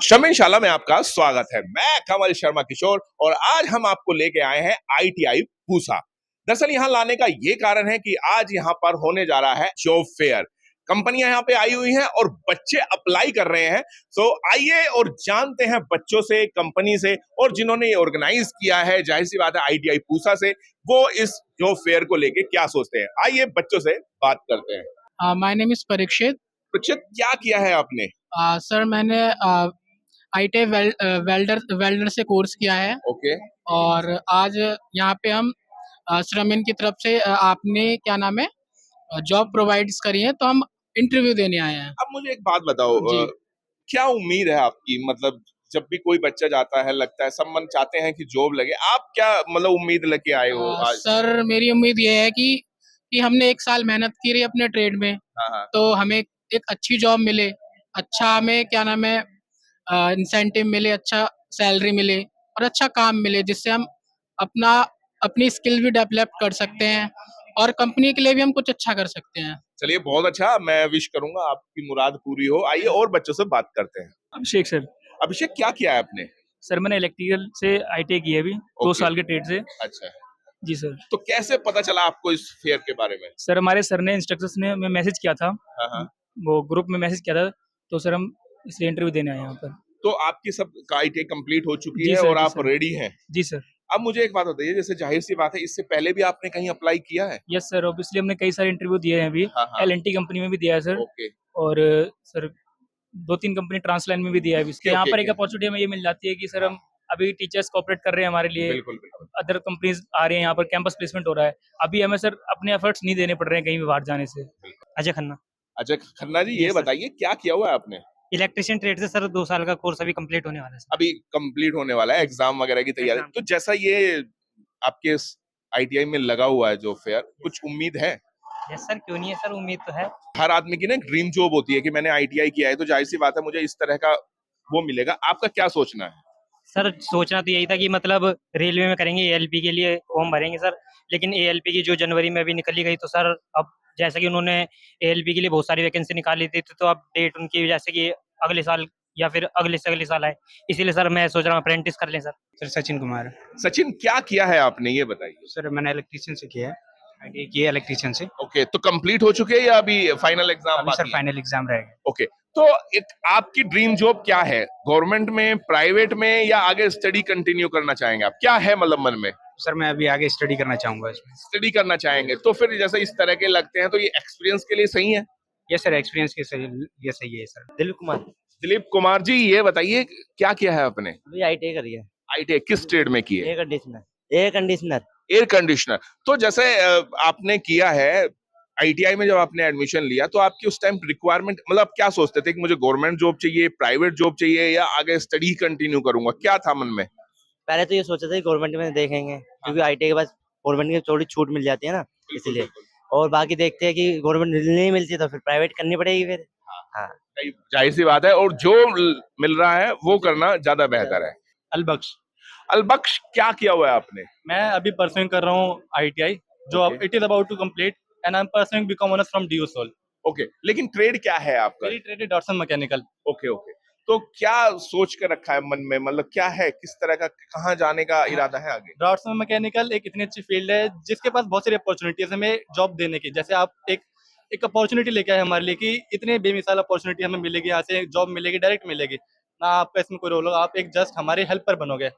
शर्मिनशाला में आपका स्वागत है। मैं कमल शर्मा किशोर और आज हम आपको लेके आए हैं आईटीआई पूसा। दरअसल यहाँ लाने का ये कारण है कि आज यहाँ पर होने जा रहा है जॉब फेयर। कंपनियां यहाँ पे आई हुई हैं और बच्चे अप्लाई कर रहे हैं। तो आइए और जानते हैं बच्चों से, कंपनी से और जिन्होंने ये ऑर्गेनाइज किया है, जाहिर सी बात है आईटीआई पूसा से, वो इस जॉब फेयर को लेके क्या सोचते हैं। आइए बच्चों से बात करते हैं। My name is Parikshit. Parikshit, क्या किया है आपने? सर मैंने आईटीआई वेल्डर से कोर्स किया है। ओके। और आज यहाँ पे हम श्रमिन की तरफ से आपने क्या नाम है जॉब प्रोवाइड्स करी है, तो हम इंटरव्यू देने आए हैं। अब मुझे एक बात बताओ, क्या उम्मीद है आपकी? मतलब जब भी कोई बच्चा जाता है, लगता है सब मन चाहते हैं कि जॉब लगे, आप क्या मतलब उम्मीद लेके आए हो आज? सर मेरी उम्मीद ये है कि हमने 1 साल मेहनत की रही अपने ट्रेड में, हाँ। तो हमें एक अच्छी जॉब मिले, अच्छा हमें क्या नाम है इंसेंटिव मिले, अच्छा सैलरी मिले और अच्छा काम मिले, जिससे हम अपनी स्किल भी डेवलप कर सकते हैं और कंपनी के लिए भी हम कुछ अच्छा कर सकते हैं। चलिए, बहुत अच्छा, मैं विश करूंगा आपकी मुराद पूरी हो। आइए और बच्चों से बात करते हैं। अभिषेक सर। अभिषेक, क्या किया है आपने? सर मैंने इलेक्ट्रिकल से आईटीआई की है अभी 2 साल के ट्रेड से। अच्छा। जी सर। तो कैसे पता चला आपको इस फेयर के बारे में? सर हमारे सर ने इंस्ट्रक्टर्स ने हमें मैसेज किया था। हाँ। वो ग्रुप में मैसेज किया था, तो सर हम इसलिए इंटरव्यू देने आए यहाँ पर। तो आपकी सब आईटीआई कंप्लीट हो चुकी जी है सर, और जी आप सर। रेडी हैं? जी सर। अब मुझे एक बात बताइए, जैसे जाहिर सी बात है, इससे पहले भी आपने कहीं अप्लाई किया है? यस सर, ऑब्वियसली हमने कई सारे इंटरव्यू दिए हैं अभी। हाँ। एल&टी कंपनी में भी दिया है सर। ओके। और सर 2-3 कंपनी ट्रांसलाइन में भी दिया है। इसके यहाँ पर एक अपॉर्चुनिटी हमें ये मिल जाती है कि सर हम अभी टीचर्स कोऑपरेट कर रहे हैं हमारे लिए। बिल्कुल। अदर कंपनीज आ रही हैं यहाँ पर, कैंपस प्लेसमेंट हो रहा है। अभी हमें सर अपने एफर्ट्स नहीं देने पड़ रहे हैं कहीं भी बाहर जाने से। अजय खन्ना। अच्छा खन्ना जी, ये Yes, sir. बताइए क्या किया हुआ है आपने? इलेक्ट्रिशियन ट्रेड से सर 2 साल का कोर्स अभी कंप्लीट होने वाला है सर। अभी कंप्लीट होने वाला है, एग्जाम वगैरह की तैयारी। Exam. तो जैसा ये आपके आईटीआई में लगा हुआ है जो फेयर, कुछ उम्मीद है? यस सर, क्यों नहीं है सर, उम्मीद तो है। हर आदमी की ना ड्रीम जॉब होती है कि मैंने आईटीआई किया है तो जाहिर सी बात है मुझे इस तरह का वो मिलेगा। आपका क्या सोचना है? सर सोचना तो यही था कि मतलब रेलवे में करेंगे, एएलपी के लिए फॉर्म भरेंगे सर, लेकिन एएलपी की जो जनवरी में अभी निकली गई, तो सर अब जैसे कि उन्होंने एएलपी के लिए बहुत सारी वैकेंसी निकाली थी, तो अब डेट उनकी जैसे कि अगले साल या फिर अगले से अगले साल आए, इसीलिए सर मैं सोच रहा हूँ अप्रेंटिस कर लें सर। सर सचिन कुमार। सचिन, क्या किया है आपने, ये बताइए। सर मैंने इलेक्ट्रिशियन से किया है, आईटीआई किया इलेक्ट्रिशियन से। ओके, तो कंप्लीट हो चुके हैं या अभी फाइनल एग्जाम अभी सर बाकी है? फाइनल एग्जाम रहेगा। ओके, तो एक आपकी ड्रीम जॉब क्या है? गवर्नमेंट में, प्राइवेट में, या आगे स्टडी कंटिन्यू करना चाहेंगे आप? क्या है मतलब मन में? सर मैं अभी आगे स्टडी करना चाहूंगा इसमें। स्टडी करना चाहेंगे तो फिर जैसे इस तरह के लगते हैं तो ये एक्सपीरियंस के लिए सही है? ये सर एक्सपीरियंस के सही, ये सही है सर। दिलीप कुमार। दिलीप कुमार जी, ये बताइए क्या किया है आपने? अभी आईटीआई करी है। आईटीआई किस ट्रेड में की है? Air conditioner. Air conditioner. तो जैसे आपने किया है आईटीआई में, जब आपने एडमिशन लिया तो आपकी उस टाइम रिक्वायरमेंट, मतलब आप क्या सोचते थे कि मुझे गवर्नमेंट जॉब चाहिए, प्राइवेट जॉब चाहिए, या आगे स्टडी कंटिन्यू करूंगा? क्या था मन में? पहले तो ये सोचा था कि गवर्नमेंट में देखेंगे, क्योंकि आईटीआई के पास गवर्नमेंट की थोड़ी छूट मिल जाती है ना, इसलिए। और बाकी देखते हैं कि गवर्नमेंट नहीं मिलती तो फिर प्राइवेट करनी पड़ेगी फिर। हाँ, जाहिर सी बात है, और जो मिल रहा है वो करना ज्यादा बेहतर है। अलबख्श। अलबख्श, क्या किया हुआ है आपने? मैं अभी परसुइंग कर रहा हूँ आईटीआई, जो it is about to complete, and I am pursuing BCom honours from DU SOL. Okay, लेकिन ट्रेड क्या है आपका? मेरी ट्रेड डॉटसन मैकेनिकल। ओके, तो क्या सोच कर रखा है मन में, मतलब क्या है, किस तरह का, कहाँ जाने का इरादा है आगे? डॉटसन मैकेनिकल एक इतनी अच्छी फील्ड है जिसके पास बहुत सारी अपॉर्चुनिटीज हमें जॉब देने की। जैसे आप एक अपॉर्चुनिटी लेके आए हमारे लिए कि इतने बेमिसाल अपॉर्चुनिटी हमें मिलेगी, यहाँ से जॉब मिलेगी, डायरेक्ट मिलेगी ना, आपका इसमें कोई रोल होगा, आप एक जस्ट हमारे हेल्पर बनोगे।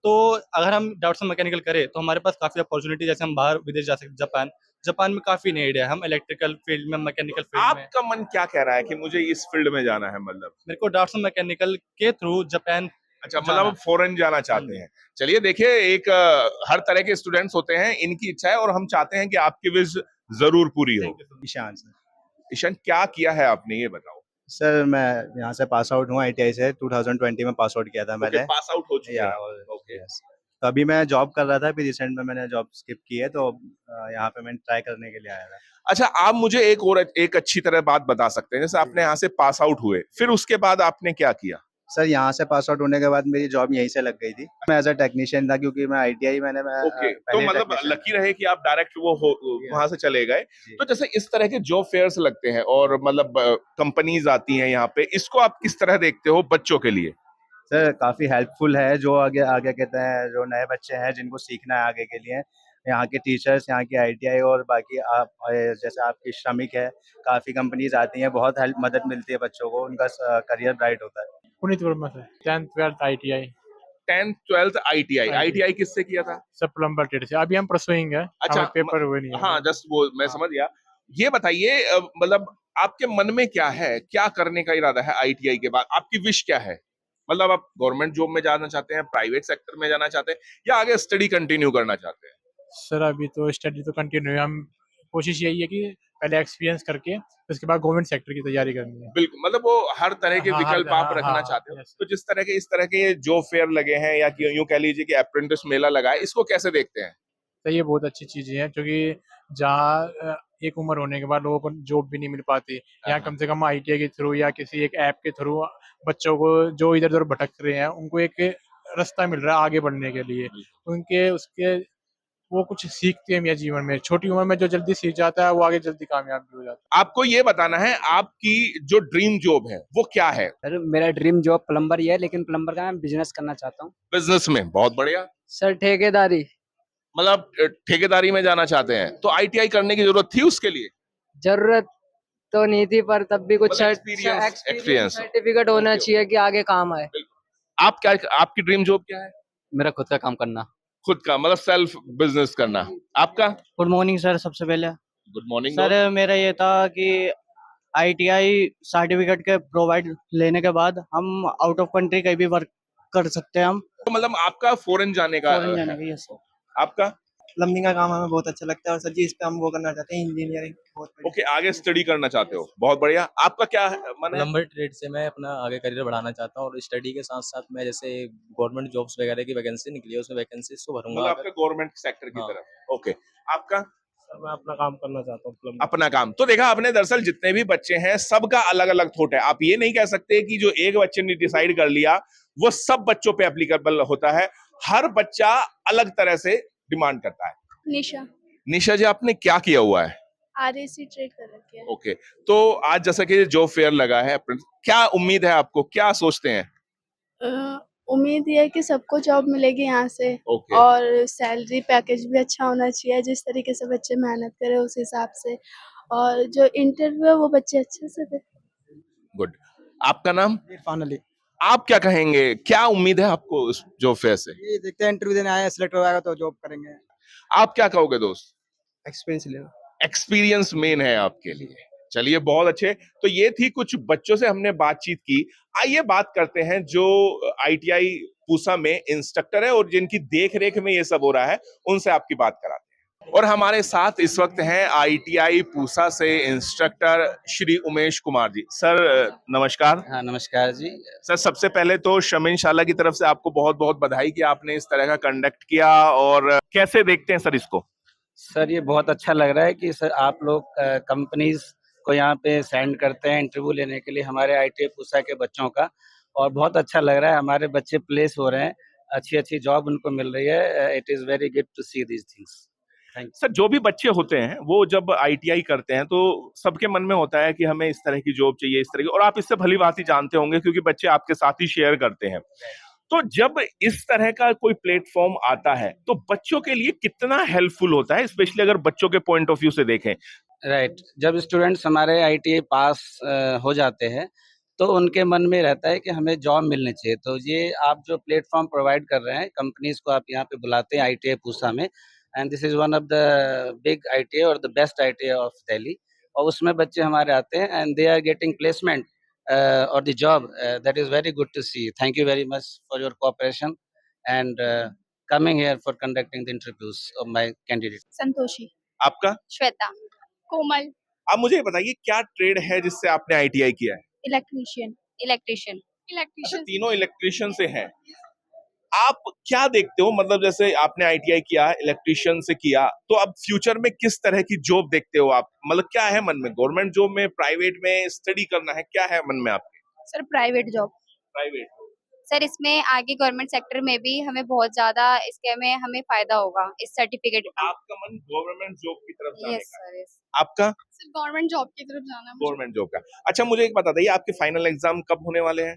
तो अगर हम डॉटसन मैकेनिकल करें तो हमारे पास काफी अपॉर्चुनिटी, जैसे हम बाहर विदेश जा सकते, जापान में काफी नीड है, हम इलेक्ट्रिकल फील्ड में, मैकेनिकल फील्ड में। आपका मन क्या कह रहा है कि मुझे इस फील्ड में जाना है? मतलब मेरे को डॉटसन मैकेनिकल के थ्रू जापान। अच्छा, मतलब आप फॉरेन जाना चाहते हैं। चलिए देखिए, एक हर तरह के स्टूडेंट्स होते हैं, इनकी इच्छा है और हम चाहते हैं कि आपकी विश जरूर पूरी हो। ईशान सर। ईशान, क्या किया है आपने, ये बताओ। सर मैं यहाँ से पास आउट हूँ आईटीआई से, 2020 में पास आउट किया था मैंने। पास आउट हो चुके हैं। ओके। तो अभी मैं जॉब कर रहा था, अभी रिसेंट में मैंने जॉब स्किप की है, तो यहाँ पे मैं ट्राई करने के लिए आया था। अच्छा, आप मुझे एक अच्छी तरह बात बता सकते हैं, जैसे आपने यहाँ से पास आउट हुए, फिर उसके बाद आपने क्या किया? सर यहाँ से पास आउट होने के बाद मेरी जॉब यहीं से लग गई थी। मैं एज अ टेक्नीशियन था, क्योंकि मैं आईटीआई ओके, तो मतलब लकी रहे कि आप डायरेक्ट वहां से चले गए। तो जैसे इस तरह के जॉब फेयर्स लगते हैं और मतलब कंपनीज आती हैं यहाँ पे, इसको आप किस तरह देखते हो बच्चों के लिए? सर काफ़ी हेल्पफुल है, जो आगे आगे कहते हैं जो नए बच्चे हैं जिनको सीखना है आगे के लिए, यहाँ के टीचर्स, यहाँ की आईटीआई और बाकी आप जैसे आपकी श्रमिक है, काफ़ी कंपनीज आती हैं, बहुत हेल्प मदद मिलती है बच्चों को, उनका करियर ब्राइट होता है। पुनीत वर्मा से 10th 12th ITI 10th 12th ITI. ITI ITI किससे किया था? सब प्लम्बर ट्रेड से। अभी हम परसुइंग है, अच्छा, हमारे पेपर हुए नहीं है। हाँ जस्ट वो मैं हाँ। समझ गया। ये बताइए मतलब आपके मन में क्या है, क्या करने का इरादा है आईटीआई के बाद? आपकी विश क्या है? मतलब आप गवर्नमेंट जॉब में जाना चाहते हैं, प्राइवेट सेक्टर में जाना चाहते हैं, या आगे स्टडी कंटिन्यू करना चाहते हैं? सर अभी तो स्टडी तो कंटिन्यू है, हम कोशिश यही है कि पहले एक्सपीरियंस करके उसके बाद गवर्नमेंट सेक्टर की तैयारी करनी है। बिल्कुल, मतलब वो हर तरह के हाँ, विकल्प आप रखना हाँ, चाहते हो। yes। तो जिस तरह के इस तरह के ये जॉब फेयर लगे हैं, या कि यूं कह लीजिए कि अप्रेंटिस मेला लगा है, इसको कैसे देखते हैं? तो ये बहुत अच्छी चीज़ें हैं, क्योंकि जहाँ एक उम्र होने के बाद लोगों को जॉब भी नहीं मिल पाती, यहाँ कम से कम आईटीआई के थ्रू या किसी एक ऐप के थ्रू बच्चों को जो इधर उधर भटक रहे हैं उनको एक रास्ता मिल रहा है आगे बढ़ने के लिए। उनके उसके वो कुछ सीखते हैं या जीवन में, छोटी उम्र में जो जल्दी सीख जाता है वो आगे जल्दी कामयाब भी हो जाता है। आपको ये बताना है आपकी जो ड्रीम जॉब है वो क्या है? सर मेरा ड्रीम जॉब प्लम्बर ही है, लेकिन प्लम्बर का मैं बिजनेस करना चाहता हूँ। बिजनेस में बहुत बढ़िया, सर ठेकेदारी। मतलब ठेकेदारी में जाना चाहते हैं, तो आईटीआई करने की जरूरत थी उसके लिए? जरूरत तो नहीं थी, पर तब भी कुछ मतलब एक्सपीरियंस। सर्टिफिकेट होना चाहिए कि आगे काम आए। आप क्या, आपकी ड्रीम जॉब क्या है? मेरा खुद का काम करना। खुद का मतलब सेल्फ बिजनेस करना। आपका? गुड मॉर्निंग सर, सबसे पहले गुड मॉर्निंग सर मेरा ये था कि आईटीआई सर्टिफिकेट के प्रोवाइड लेने के बाद हम आउट ऑफ कंट्री कहीं भी वर्क कर सकते हैं हम। तो मतलब आपका फॉरेन जाने का फॉरेन जाने है। का, यस सर। आपका? प्लम्बिंग का काम हमें बहुत अच्छा लगता है और सर जी इस पे हम वो करना चाहते हैं, इंजीनियरिंग। ओके, आगे स्टडी करना चाहते हो, बहुत बढ़िया। आपका क्या है मन है? प्लम्बर ट्रेड से मैं अपना आगे करियर बढ़ाना चाहता हूँ, और स्टडी के साथ साथ मैं जैसे गवर्नमेंट जॉब्स वगैरह की वैकेंसी निकली है उसमें वैकेंसीज को भरूंगा। मतलब आपका गवर्नमेंट सेक्टर की हाँ। तरफ। ओके, आपका? सर मैं अपना काम करना चाहता हूँ, प्लम्बर। अपना काम। तो देखा आपने, दरअसल जितने भी बच्चे हैं सबका अलग अलग थॉट है। आप ये नहीं कह सकते कि जो एक बच्चे ने डिसाइड कर लिया वो सब बच्चों पे एप्लीकेबल होता है। हर बच्चा अलग तरह से डिमांड करता है। निशा। निशा जी, आपने क्या किया हुआ है? आरएसी ट्रेड कर रखी है। ओके, तो आज जैसा कि जॉब फेयर लगा है, क्या उम्मीद है आपको, क्या सोचते हैं? उम्मीद ये है कि सबको जॉब मिलेगी यहाँ से। ओके। और सैलरी पैकेज भी अच्छा होना चाहिए, जिस तरीके से बच्चे मेहनत करें उस हिसाब से, और जो इंटरव्यू है वो बच्चे अच्छे से दें। गुड। आपका नाम? इरफान अली। आप क्या कहेंगे, क्या उम्मीद है आपको इस जॉब फेयर से? ये देखते हैं, इंटरव्यू देने आए, सिलेक्ट हो जाएगा तो जॉब करेंगे। आप क्या कहोगे दोस्त? एक्सपीरियंस लेना। एक्सपीरियंस मेन है आपके लिए। चलिए, बहुत अच्छे। तो ये थी कुछ बच्चों से हमने बातचीत की। आइए बात करते हैं जो आईटीआई पूसा में इंस्ट्रक्टर है और जिनकी देख रेख में ये सब हो रहा है, उनसे आपकी बात कराते हैं। और हमारे साथ इस वक्त हैं आईटीआई पूसा से इंस्ट्रक्टर श्री उमेश कुमार जी। सर नमस्कार। हाँ नमस्कार जी। सर, सबसे पहले तो शमीन शाला की तरफ से आपको बहुत बहुत बधाई कि आपने इस तरह का कंडक्ट किया, और कैसे देखते हैं सर इसको? सर ये बहुत अच्छा लग रहा है कि सर आप लोग कंपनीज को यहाँ पे सेंड करते हैं इंटरव्यू लेने के लिए हमारे आईटीआई पूसा के बच्चों का, और बहुत अच्छा लग रहा है, हमारे बच्चे प्लेस हो रहे हैं, अच्छी अच्छी जॉब उनको मिल रही है। It is very good to see these things. Thank you. Sir, जो भी बच्चे होते हैं वो जब आईटीआई करते हैं तो सबके मन में होता है कि हमें इस तरह की जॉब चाहिए, इस तरह की, और आप इससे भली भांति जानते होंगे क्योंकि बच्चे आपके साथ ही शेयर करते हैं। तो जब इस तरह का कोई प्लेटफॉर्म आता है तो बच्चों के लिए कितना हेल्पफुल होता है, स्पेशली अगर बच्चों के पॉइंट ऑफ व्यू से देखें? राइट, जब स्टूडेंट्स हमारे आईटीआई पास हो जाते हैं तो उनके मन में रहता है कि हमें जॉब मिलनी चाहिए। तो ये आप जो प्लेटफॉर्म प्रोवाइड कर रहे हैं, कंपनीज को आप यहाँ पे बुलाते हैं आईटीआई पूसा में, and this is one of the big ITI और the best ITI of Delhi, और उसमें बच्चे हमारे आते हैं and they are getting placement or the job. That is very good to see. Thank you very much for your cooperation and coming here for conducting the interviews of my candidates. Santoshi. आपका? श्वेता। कोमल। आप मुझे ये बताइए, क्या trade है जिससे आपने ITI किया है? इलेक्ट्रीशियन। इलेक्ट्रीशियन। अच्छा, इलेक्ट्रीशियन। तीनों इलेक्ट्रिशियन से हैं। आप क्या देखते हो, मतलब जैसे आपने आईटीआई किया, इलेक्ट्रिशियन से किया, तो अब फ्यूचर में किस तरह की जॉब देखते हो आप? मतलब क्या है मन में, गवर्नमेंट जॉब में, प्राइवेट में स्टडी करना है, क्या है मन में आपके? Sir private job. Private. Sir इसमें आगे गवर्नमेंट सेक्टर में भी हमें बहुत ज्यादा इसके में हमें फायदा होगा इस सर्टिफिकेट का। आपका मन गवर्नमेंट जॉब की तरफ जाने यस का? Sir, yes. आपका? सर गवर्नमेंट जॉब की तरफ जाना है मुझे। गवर्नमेंट जॉब का। अच्छा, मुझे एक बता दीजिए, आपके फाइनल एग्जाम कब होने वाले हैं?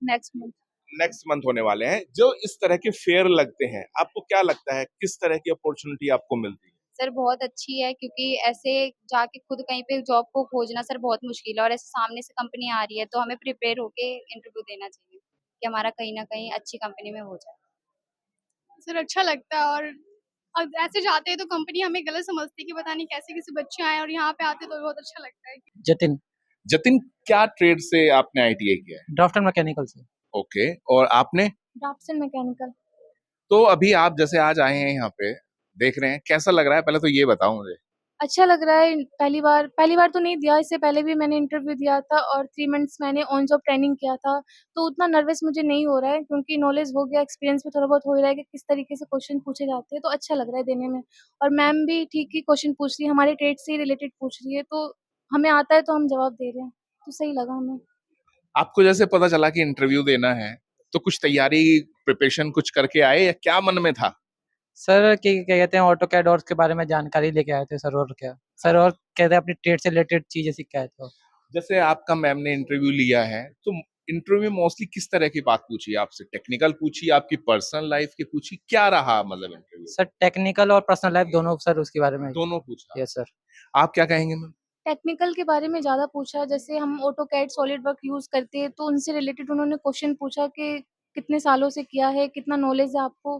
Next month. नेक्स्ट मंथ होने वाले हैं, जो इस तरह के फेयर लगते हैं, आपको क्या लगता है किस तरह की अपॉर्चुनिटी आपको मिलती है? सर बहुत अच्छी है, क्योंकि ऐसे जाके खुद कहीं पे जॉब को खोजना सर बहुत मुश्किल है, और ऐसे सामने से कंपनी आ रही है तो हमें प्रिपेयर होके इंटरव्यू देना चाहिए कि हमारा कहीं ना कहीं अच्छी कंपनी में हो जाए। सर अच्छा लगता है, और अब ऐसे जाते हैं तो कंपनी हमें गलत समझती है कि पता नहीं कैसे कैसे बच्चे आए, और यहाँ पे आते तो बहुत अच्छा लगता है। जतिन, जतिन, क्या ट्रेड से आपने आईटीआई किया है? ड्राफ्ट एंड मैकेनिकल से। ओके, और आपने? Drafts and mechanical. तो अभी आप जैसे आज आए हैं यहाँ पे, देख रहे हैं, कैसा लग रहा है? पहले तो ये बताओ मुझे। अच्छा लग रहा है। पहली बार तो नहीं दिया, इससे पहले भी मैंने इंटरव्यू दिया था और 3 मंथ्स मैंने ऑन जॉब ट्रेनिंग किया था, तो उतना नर्वस मुझे नहीं हो रहा है, क्योंकि नॉलेज हो गया, एक्सपीरियंस भी थोड़ा बहुत हो ही रहा है कि किस तरीके से क्वेश्चन पूछे जाते हैं, तो अच्छा लग रहा है देने में। और मैम भी ठीक ही क्वेश्चन पूछ रही है, हमारे ट्रेड से रिलेटेड पूछ रही है, तो हमें आता है तो हम जवाब दे रहे हैं, तो सही लगा हमें। आपको जैसे पता चला कि इंटरव्यू देना है, तो कुछ तैयारी, प्रिपरेशन कुछ करके आए या क्या मन में था? सर क्या कहते हैं, ऑटो कैड और उसके बारे में जानकारी लेके आए थे सर, और क्या सर, और कहते हैं अपनी ट्रेड से रिलेटेड चीजें सीख के आए थे। जैसे आपका मैम ने इंटरव्यू लिया है, तो इंटरव्यू में मोस्टली किस तरह की बात पूछी आपसे? टेक्निकल पूछी, आपकी पर्सनल लाइफ की पूछी, क्या रहा मतलब इंटरव्यू? सर टेक्निकल और पर्सनल लाइफ दोनों सर उसके बारे में। दोनों पूछा। Yes sir. आप क्या कहेंगे मैम? टेक्निकल के बारे में ज़्यादा पूछा, जैसे हम ऑटोकैड, सॉलिडवर्क यूज़ करते हैं, तो उनसे रिलेटेड उन्होंने क्वेश्चन पूछा कि कितने सालों से किया है, कितना नॉलेज है आपको,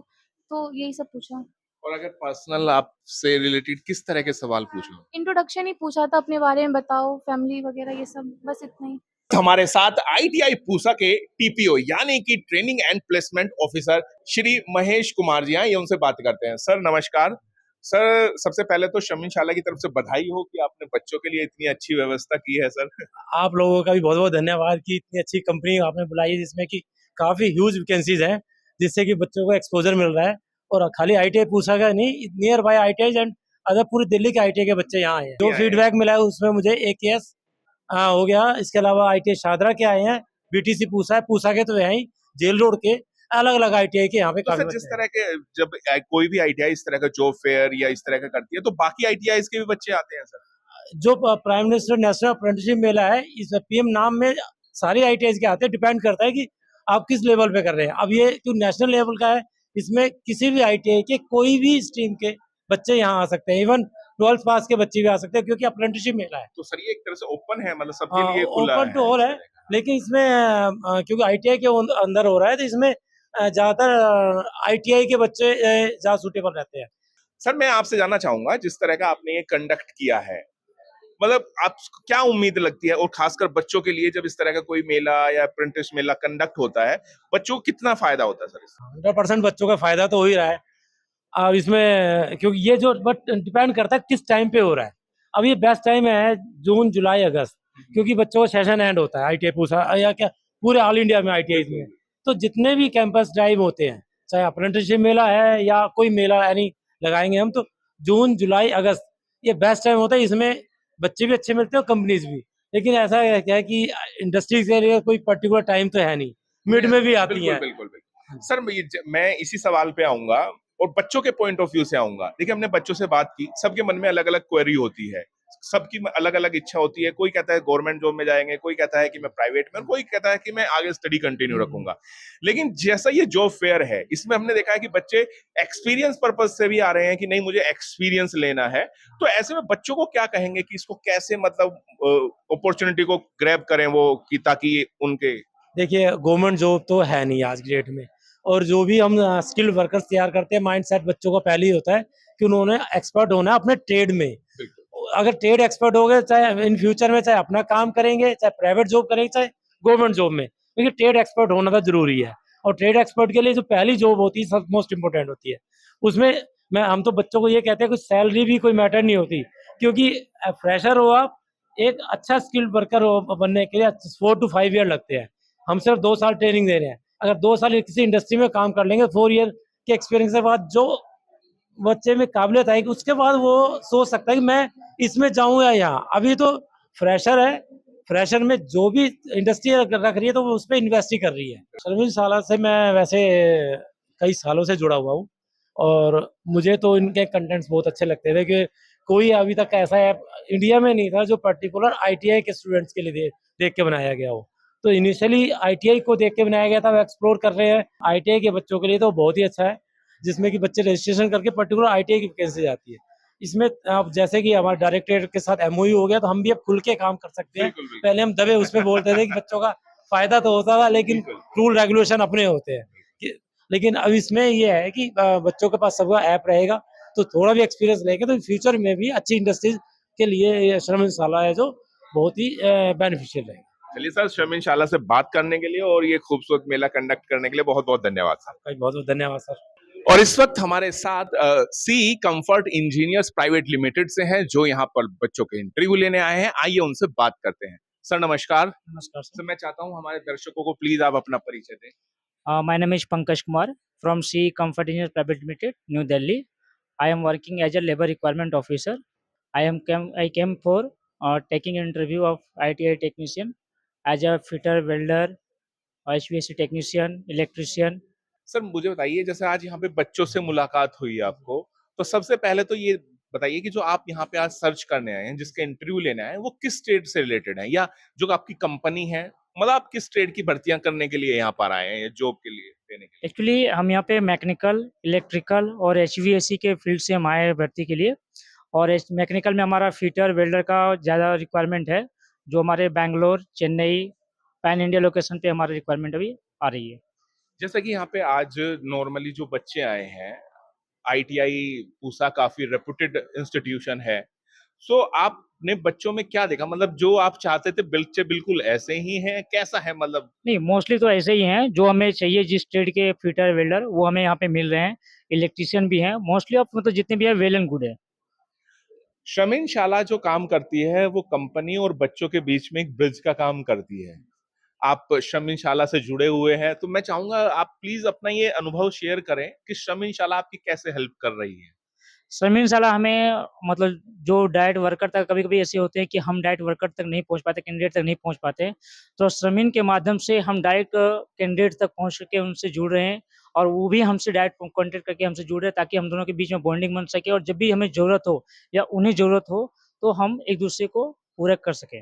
तो यही सब पूछा। और अगर पर्सनल आपसे रिलेटेड किस तरह के सवाल पूछे? इंट्रोडक्शन ही पूछा था, अपने बारे में बताओ, फैमिली वगैरह ये सब, बस इतना ही। हमारे साथ आईटीआई पूसा के टीपीओ यानी कि training and placement officer Shri Mahesh Kumar ji हैं, ये उनसे बात करते हैं। सर नमस्कार। सर सबसे पहले तो शमिनशाला की तरफ से बधाई हो कि आपने बच्चों के लिए इतनी अच्छी व्यवस्था की है सर। आप लोगों का भी बहुत बहुत धन्यवाद कि इतनी अच्छी कंपनी आपने बुलाई है, जिसमें कि काफी ह्यूज वैकेंसीज हैं, जिससे कि बच्चों को एक्सपोजर मिल रहा है। और खाली आईटीआई पूसा का नहीं, near by ITI and other पूरी दिल्ली के आईटीआई के बच्चे यहाँ आए हैं। जो फीडबैक मिला है उसमें मुझे AKS हो गया, इसके अलावा आईटीआई शादरा के आए हैं, BTC पूसा है, पूसा के तो यहीं जेल रोड के अलग अलग आईटीआई के यहाँ पे तो काफी सर जिस तरह के जब कोई भी आईटीआई इस तरह का जॉब फेयर या इस तरह का करती है, तो बाकी आईटीआई के भी बच्चे आते हैं सर? जो प्राइम मिनिस्टर नेशनल अप्रेंटिसशिप मेला है, इस PM नाम में सारे आईटीआई के आते हैं, डिपेंड करता है कि आप किस लेवल पे कर रहे हैं। अब ये जो नेशनल लेवल का है, इसमें किसी भी आईटीआई के कोई भी स्ट्रीम के बच्चे यहाँ आ सकते हैं, इवन 12th पास के बच्चे भी आ सकते हैं, क्योंकि अप्रेंटिसशिप मेला है। तो सर ये एक तरह से ओपन है, मतलब सबके लिए खुला ओपन टू ऑल है, लेकिन इसमें क्योंकि आईटीआई के अंदर हो रहा है, तो इसमें ज्यादातर आईटीआई के बच्चे ज्यादा सूटेबल रहते हैं। सर मैं आपसे जानना चाहूंगा, जिस तरह का आपने ये कंडक्ट किया है, मतलब आप क्या उम्मीद लगती है, और खासकर बच्चों के लिए जब इस तरह का कोई मेला या अप्रेंटिस मेला कंडक्ट होता है, बच्चों को कितना फायदा होता है सर इसमें? 100% बच्चों का फायदा तो हो ही रहा है। अब इसमें क्योंकि ये जो बट डिपेंड करता है किस टाइम पे हो रहा है। अब ये बेस्ट टाइम है जून, जुलाई, अगस्त, क्योंकि बच्चों का सेशन एंड होता है आईटीआई पूसा या क्या पूरे ऑल इंडिया में आईटीआई में। तो जितने भी कैंपस ड्राइव होते हैं, चाहे अप्रेंटिसशिप मेला है या कोई मेला यानी लगाएंगे हम, तो जून, जुलाई, अगस्त ये बेस्ट टाइम होता है। इसमें बच्चे भी अच्छे मिलते हैं और कंपनीज भी। लेकिन ऐसा है क्या है कि इंडस्ट्री के लिए कोई पर्टिकुलर टाइम तो है नहीं, मिड में भी आती है। बिल्कुल बिल्कुल। सर मैं इसी सवाल पे आऊंगा और बच्चों के पॉइंट ऑफ व्यू से आऊंगा। देखिए हमने बच्चों से बात की, सबके मन में अलग अलग क्वेरी होती है, सबकी अलग अलग इच्छा होती है। कोई कहता है गवर्नमेंट जॉब में जाएंगे, कोई कहता है कि मैं प्राइवेट में, और कोई कहता है कि मैं आगे स्टडी कंटिन्यू रखूंगा। लेकिन जैसा ये जॉब फेयर है, इसमें हमने देखा है कि बच्चे एक्सपीरियंस पर्पज से भी आ रहे हैं कि नहीं मुझे एक्सपीरियंस लेना है। तो ऐसे में बच्चों को क्या कहेंगे कि इसको कैसे मतलब अपॉर्चुनिटी को ग्रैब करें वो, कि ताकि उनके देखिए गवर्नमेंट जॉब तो है नहीं आज की डेट में, और जो भी हम स्किल्ड वर्कर्स तैयार करते हैं, माइंडसेट बच्चों का पहले ही होता है कि उन्होंने एक्सपर्ट होना है अपने ट्रेड में। अगर ट्रेड एक्सपर्ट हो गए, चाहे इन फ्यूचर में चाहे अपना काम करेंगे, चाहे प्राइवेट जॉब करेंगे, चाहे गवर्नमेंट जॉब में, क्योंकि ट्रेड एक्सपर्ट होना तो जरूरी है। और ट्रेड एक्सपर्ट के लिए जो पहली जॉब होती है सब मोस्ट इम्पोर्टेंट होती है। उसमें हम तो बच्चों को ये कहते हैं कि सैलरी भी कोई मैटर नहीं होती, क्योंकि फ्रेशर हो आप, एक अच्छा स्किल्ड वर्कर हो बनने के लिए 4 to 5 ईयर लगते हैं। हम सिर्फ 2 साल ट्रेनिंग दे रहे हैं। अगर 2 साल किसी इंडस्ट्री में काम कर लेंगे, 4 ईयर के एक्सपीरियंस के बाद जो बच्चे में काबिलियत आएगी, उसके बाद वो सोच सकता है कि मैं इसमें जाऊं या यहाँ। अभी तो फ्रेशर है, फ्रेशर में जो भी इंडस्ट्री रख रही है तो वो उस पर इन्वेस्ट ही कर रही है। शर्मिन से मैं वैसे कई सालों से जुड़ा हुआ हूँ, और मुझे तो इनके कंटेंट्स बहुत अच्छे लगते थे कि कोई अभी तक ऐसा ऐप इंडिया में नहीं था जो पर्टिकुलर आईटीआई के स्टूडेंट्स के लिए देख के बनाया गया हो। तो इनिशियली आईटीआई को देख के बनाया गया था, वो एक्सप्लोर कर रहे हैं। आईटीआई के बच्चों के लिए तो बहुत ही अच्छा है, जिसमें कि बच्चे रजिस्ट्रेशन करके पर्टिकुलर आईटीआई की वैकेंसी आती है। इसमें अब जैसे कि हमारे डायरेक्टरेट के साथ एमओयू हो गया, तो हम भी अब खुल के काम कर सकते हैं। पहले हम दबे उसमें बोलते थे कि बच्चों का फायदा तो होता था, लेकिन रूल रेगुलेशन अपने होते हैं लेकिन अब इसमें ये है कि बच्चों के पास सबका ऐप रहेगा, तो थोड़ा भी एक्सपीरियंस लेंगे तो फ्यूचर में भी अच्छी इंडस्ट्रीज के लिए ये श्रमशाला है जो बहुत ही बेनिफिशियल है। चलिए सर, श्रमशाला से बात करने के लिए और ये खूबसूरत मेला कंडक्ट करने के लिए बहुत बहुत धन्यवाद सर। बहुत बहुत धन्यवाद सर। और इस वक्त हमारे साथ सी कंफर्ट इंजीनियर्स प्राइवेट लिमिटेड से हैं, जो यहाँ पर बच्चों के इंटरव्यू लेने आए हैं। आइए उनसे बात करते हैं। सर नमस्कार। नमस्कार सर, मैं चाहता हूँ हमारे दर्शकों को प्लीज आप अपना परिचय दें। My name is Pankaj Kumar from C Comfort Engineers Private Limited, New Delhi. I am working as a labor requirement officer. I came for taking an interview of ITI technician as a fitter, welder, HVAC technician, electrician. Sir मुझे बताइए, जैसे आज यहाँ पे बच्चों से मुलाकात हुई आपको, तो सबसे पहले तो ये बताइए कि जो आप यहाँ पे आज सर्च करने आए हैं, जिसके इंटरव्यू लेने आए हैं, वो किस ट्रेड से रिलेटेड है, या जो आपकी कंपनी है, मतलब आप किस ट्रेड की भर्तियां करने के लिए यहाँ पर आए हैं, या जॉब के लिए देने के लिए? एक्चुअली हम यहाँ पे मैकेनिकल, इलेक्ट्रिकल और HVAC के फील्ड से हम आए हैं भर्ती के लिए। और मैकेनिकल में हमारा फिटर, वेल्डर का ज़्यादा रिक्वायरमेंट है, जो हमारे Bangalore, Chennai, pan India location पे हमारी रिक्वायरमेंट अभी आ रही है। जैसा कि यहाँ पे आज नॉर्मली जो बच्चे आए हैं, आईटीआई पूसा काफी रेपुटेड इंस्टीट्यूशन है, सो आपने बच्चों में क्या देखा, मतलब जो आप चाहते थे बच्चे बिल्कुल ऐसे ही हैं, कैसा है मतलब? नहीं, मोस्टली तो ऐसे ही हैं, जो हमें चाहिए जिस ट्रेड के फिटर, वेल्डर वो हमें यहाँ पे मिल रहे हैं। इलेक्ट्रिशियन भी हैं, मोस्टली अब मतलब जितने भी है वेल एंड गुड है। श्रमशाला जो काम करती है वो कंपनी और बच्चों के बीच में एक ब्रिज का काम करती है। आप श्रमशाला से जुड़े हुए हैं, तो मैं चाहूंगा आप प्लीज अपना ये अनुभव शेयर करें कि श्रमशाला आपकी कैसे हेल्प कर रही है। श्रमशाला हमें मतलब जो डायरेक्ट वर्कर तक कभी-कभी ऐसे होते हैं कि हम डायरेक्ट वर्कर तक नहीं पहुँच पाते, कैंडिडेट तक नहीं पहुँच पाते। तो श्रमिन के माध्यम से हम डायरेक्ट कैंडिडेट तक पहुँच के उनसे जुड़ रहे हैं, और वो भी हमसे डायरेक्ट कॉन्टैक्ट करके हमसे जुड़ रहे हैं, ताकि हम दोनों के बीच में बॉन्डिंग बन सके, और जब भी हमें ज़रूरत हो या उन्हें ज़रूरत हो, तो हम एक-दूसरे को पूरक कर सकें।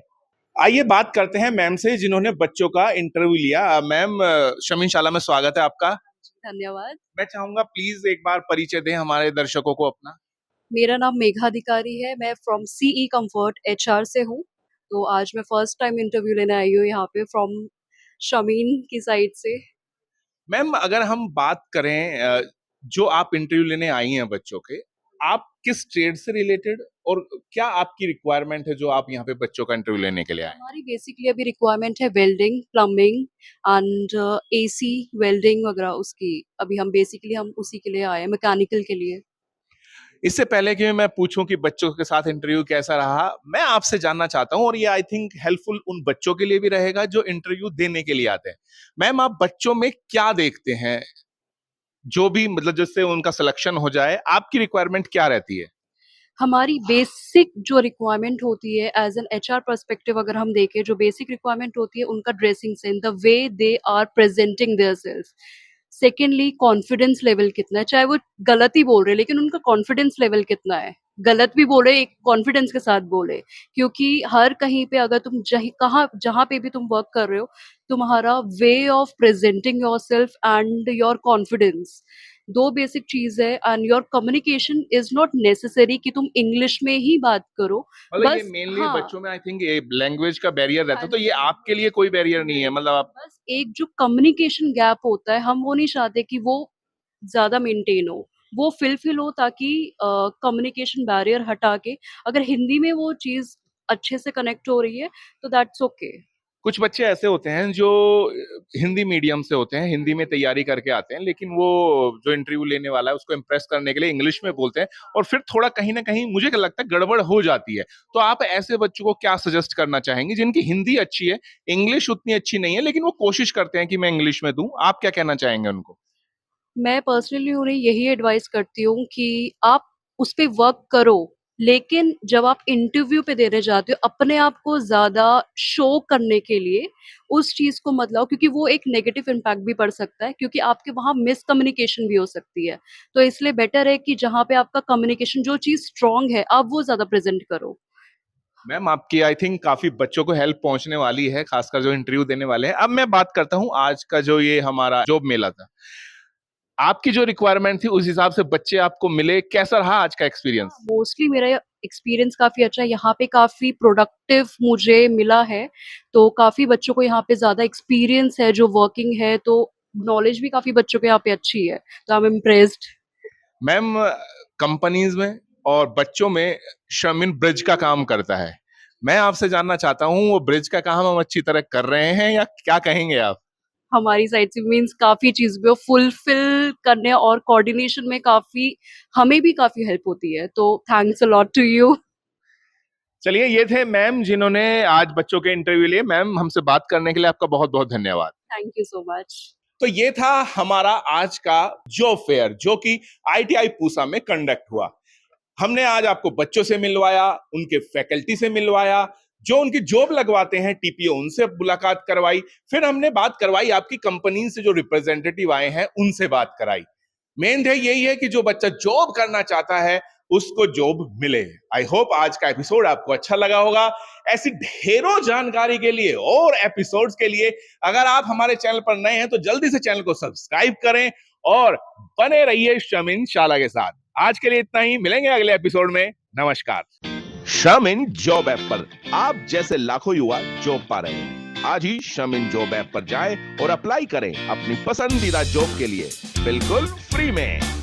आइए बात करते हैं मैम से, जिन्होंने बच्चों का इंटरव्यू लिया। मैम, श्रमशाला में स्वागत है आपका। धन्यवाद। मैं चाहूंगा प्लीज एक बार परिचय दें हमारे दर्शकों को अपना। मेरा नाम मेघा अधिकारी है, मैं फ्रॉम सीई कंफर्ट एचआर से हूँ। तो आज मैं फर्स्ट टाइम इंटरव्यू लेने आई हूँ यहाँ पे फ्रॉम शमीन की साइड से। मैम, अगर हम बात करें जो आप इंटरव्यू लेने आई हैं बच्चों के, आप किस ट्रेड से रिलेटेड और क्या आपकी रिक्वायरमेंट है जो आप यहाँ पे बच्चों का इंटरव्यू लेने के लिए आए? हमारी बेसिकली अभी रिक्वायरमेंट है welding, plumbing and AC welding वगैरह, उसकी अभी हम उसी के लिए आए हैं, मैकेनिकल के लिए। इससे पहले कि मैं पूछूं कि बच्चों के साथ इंटरव्यू कैसा रहा, मैं आपसे जानना चाहता हूं, और ये आई थिंक हेल्पफुल उन बच्चों के लिए भी रहेगा जो इंटरव्यू देने के लिए आते हैं। मैम, आप बच्चों में क्या देखते हैं, जो भी मतलब जिससे उनका सिलेक्शन हो जाए, आपकी रिक्वायरमेंट क्या रहती है? हमारी बेसिक जो रिक्वायरमेंट होती है एज एन एचआर पर्सपेक्टिव, अगर हम देखें, जो बेसिक रिक्वायरमेंट होती है उनका dressing sense, the way they are presenting their self. Secondly, confidence level कितना है, चाहे वो गलत ही बोल रहे हैं लेकिन उनका कॉन्फिडेंस लेवल कितना है, गलत भी बोले एक कॉन्फिडेंस के साथ बोले। क्योंकि हर कहीं पे अगर तुम जहाँ पे भी तुम वर्क कर रहे हो, तुम्हारा way of presenting your self and your confidence, दो बेसिक चीज है। And your communication is not necessary कि तुम इंग्लिश में ही बात करो, मतलब ये बस मेनली हाँ, बच्चों में आई थिंक ये लैंग्वेज का बैरियर रहता है, तो ये आपके लिए कोई बैरियर नहीं है, मतलब आप बस एक जो कम्युनिकेशन गैप होता है, हम वो नहीं चाहते कि वो ज्यादा मेंटेन हो, वो फिल हो, ताकि कम्युनिकेशन बैरियर हटा के अगर हिंदी में वो चीज अच्छे से कनेक्ट हो रही है तो दैट्स ओके। कुछ बच्चे ऐसे होते हैं जो हिंदी मीडियम से होते हैं, हिंदी में तैयारी करके आते हैं, लेकिन वो जो इंटरव्यू लेने वाला है उसको इम्प्रेस करने के लिए इंग्लिश में बोलते हैं, और फिर थोड़ा कहीं ना कहीं मुझे क्या लगता है गड़बड़ हो जाती है। तो आप ऐसे बच्चों को क्या सजेस्ट करना चाहेंगे जिनकी हिंदी अच्छी है, इंग्लिश उतनी अच्छी नहीं है, लेकिन वो कोशिश करते हैं कि मैं इंग्लिश में दूं? आप क्या कहना चाहेंगे उनको? मैं पर्सनली उन्हें यही एडवाइस करती हूँ कि आप उस पे वर्क करो, लेकिन जब आप इंटरव्यू पे देने जाते हो, अपने आप को ज़्यादा शो करने के लिए उस चीज़ को मत लाओ, क्योंकि वो एक नेगेटिव इम्पैक्ट भी पड़ सकता है, क्योंकि आपके वहाँ मिसकम्युनिकेशन भी हो सकती है। तो इसलिए बेटर है कि जहाँ पे आपका कम्युनिकेशन जो चीज़ स्ट्रॉन्ग है, आप वो ज़्यादा प्रेज़ेंट करो। मैम आपकी आई थिंक काफी बच्चों को हेल्प पहुंचने वाली है, खासकर जो इंटरव्यू देने वाले हैं। अब मैं बात करता हूं आज का जो ये हमारा जॉब मेला था, आपकी जो रिक्वायरमेंट थी उस हिसाब से बच्चे आपको मिले, कैसा रहा आज का एक्सपीरियंस? मोस्टली मेरा एक्सपीरियंस काफ़ी अच्छा है, यहाँ पे काफ़ी प्रोडक्टिव मुझे मिला है, तो काफ़ी बच्चों को यहाँ पे ज़्यादा एक्सपीरियंस है जो वर्किंग है, तो नॉलेज भी काफ़ी बच्चों को यहाँ पे अच्छी है, तो I am impressed. Ma'am companies में और बच्चों में श्रमिन ब्रिज का काम करता है, मैं आपसे जानना चाहता हूं वो ब्रिज का काम हम अच्छी तरह कर रहे हैं या क्या कहेंगे आप? हमारी साइड से मीन्स काफ़ी चीज़ में फुलफिल करने और कोऑर्डिनेशन में काफ़ी हमें भी काफ़ी हेल्प होती है, तो thanks a lot to you. चलिए, ये थे मैम जिन्होंने आज बच्चों के इंटरव्यू लिए। मैम हमसे बात करने के लिए आपका बहुत बहुत धन्यवाद। Thank you so much. तो ये था हमारा आज का जॉब फेयर जो कि ITI पूसा में कंडक्ट हुआ। हमने आज आपको बच्चों से मिलवाया, उनके फैकल्टी से मिलवाया, जो उनकी जॉब लगवाते हैं TPO उनसे मुलाकात करवाई, फिर हमने बात करवाई आपकी कंपनी से जो रिप्रेजेंटेटिव आए हैं उनसे बात कराई। मेन ध्येय यही है कि जो बच्चा जॉब करना चाहता है उसको जॉब मिले। आई होप आज का एपिसोड आपको अच्छा लगा होगा। ऐसी ढेरों जानकारी के लिए और एपिसोड्स के लिए अगर आप हमारे चैनल पर नए हैं तो जल्दी से चैनल को सब्सक्राइब करें और बने रहिए श्रमिन शाला के साथ। आज के लिए इतना ही, मिलेंगे अगले एपिसोड में। नमस्कार। श्रमिन जॉब ऐप पर आप जैसे लाखों युवा जॉब पा रहे हैं। आज ही श्रमिन जॉब ऐप पर जाएं और अप्लाई करें अपनी पसंदीदा जॉब के लिए बिल्कुल फ्री में।